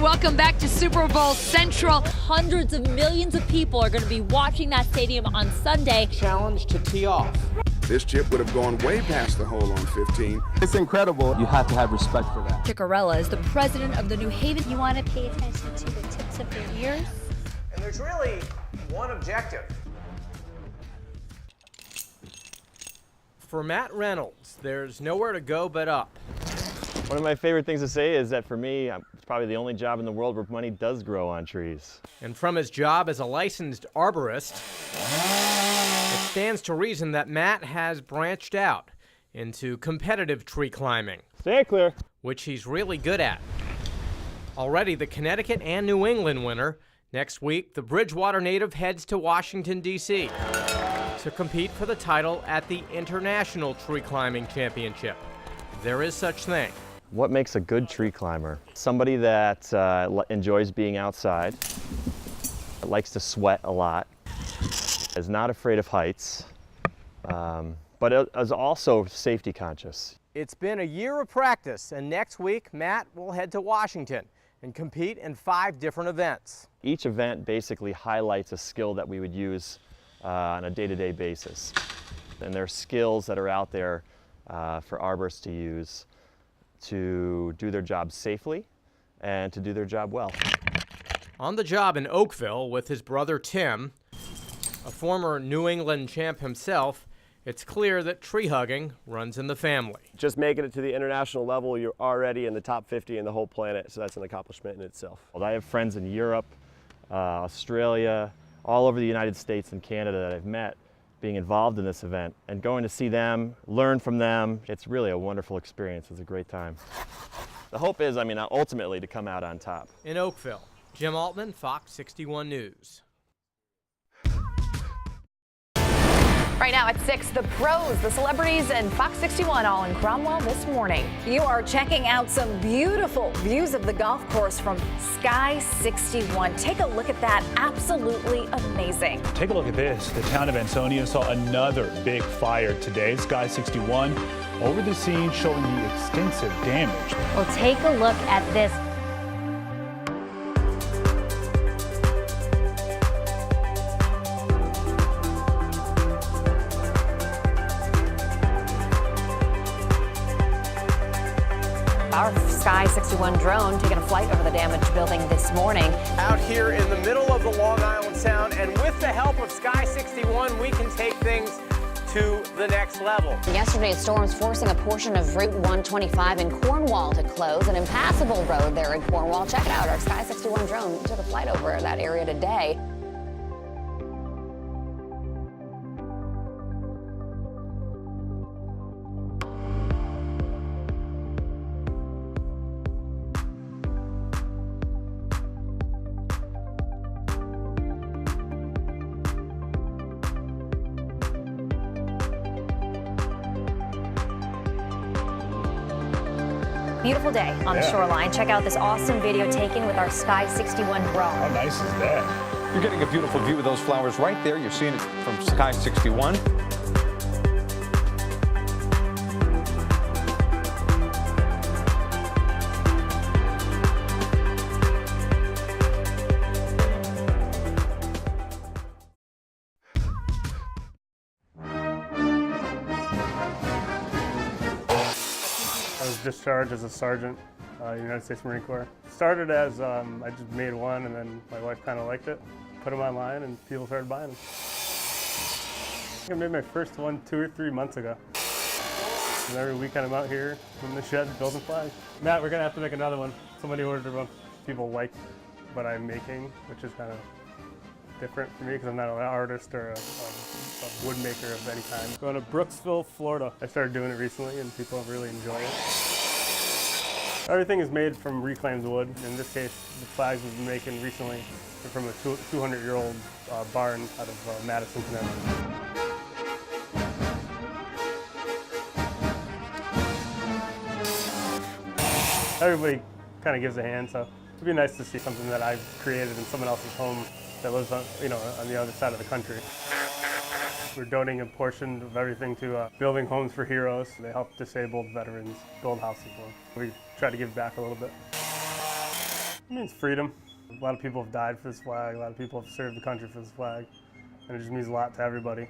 welcome back to Super Bowl Central. Hundreds of millions of people are going to be watching that stadium on Sunday. Challenge to tee off. This chip would have gone way past the hole on 15. It's incredible. You have to have respect for that. Ciccarella is the president of the New Haven. You want to pay attention to the tips of your ears. And there's really one objective. For Matt Reynolds, there's nowhere to go but up. One of my favorite things to say is that for me, it's probably the only job in the world where money does grow on trees. And from his job as a licensed arborist, it stands to reason that Matt has branched out into competitive tree climbing. Stay clear. Which he's really good at. Already the Connecticut and New England winner. Next week, the Bridgewater native heads to Washington, D.C. to compete for the title at the International Tree Climbing Championship. There is such thing. What makes a good tree climber? Somebody that enjoys being outside, likes to sweat a lot, is not afraid of heights, but is also safety conscious. It's been a year of practice, and next week, Matt will head to Washington and compete in 5 different events. Each event basically highlights a skill that we would use on a day-to-day basis. And there are skills that are out there for arborists to use to do their job safely and to do their job well. On the job in Oakville with his brother Tim, a former New England champ himself, it's clear that tree hugging runs in the family. Just making it to the international level, you're already in the top 50 in the whole planet, so that's an accomplishment in itself. Well, I have friends in Europe, Australia, all over the United States and Canada that I've met being involved in this event, and going to see them, learn from them. It's really a wonderful experience. It's a great time. The hope is, ultimately to come out on top. In Oakville, Jim Altman, Fox 61 News. Right now at 6, the pros, the celebrities, and Fox 61 all in Cromwell this morning. You are checking out some beautiful views of the golf course from Sky 61. Take a look at that. Absolutely amazing. Take a look at this. The town of Ansonia saw another big fire today. Sky 61 over the scene showing the extensive damage. Well, take a look at this. Our Sky 61 drone taking a flight over the damaged building this morning. Out here in the middle of the Long Island Sound, and with the help of Sky 61, we can take things to the next level. Yesterday's storms forcing a portion of Route 125 in Cornwall to close, an impassable road there in Cornwall. Check it out, our Sky 61 drone took a flight over that area today. Beautiful day on the shoreline. Check out this awesome video taken with our Sky 61 drone. How nice is that? You're getting a beautiful view of those flowers right there. You're seeing it from Sky 61. I was discharged as a sergeant, United States Marine Corps. Started as, I just made one, and then my wife kind of liked it. Put them online and people started buying them. I think I made my first one 2 or 3 months ago. And every weekend I'm out here in the shed building flags. Matt, we're gonna have to make another one. Somebody ordered one. People like what I'm making, which is kind of different for me because I'm not an artist or a wood maker of any kind. Going to Brooksville, Florida. I started doing it recently and people have really enjoyed it. Everything is made from reclaimed wood. In this case, the flags we've been making recently are from a 200-year-old barn out of Madison, Connecticut. Everybody kind of gives a hand, so it'd be nice to see something that I've created in someone else's home that lives on, on the other side of the country. We're donating a portion of everything to Building Homes for Heroes. They help disabled veterans build houses for them. We try to give back a little bit. It means freedom. A lot of people have died for this flag, a lot of people have served the country for this flag, and it just means a lot to everybody.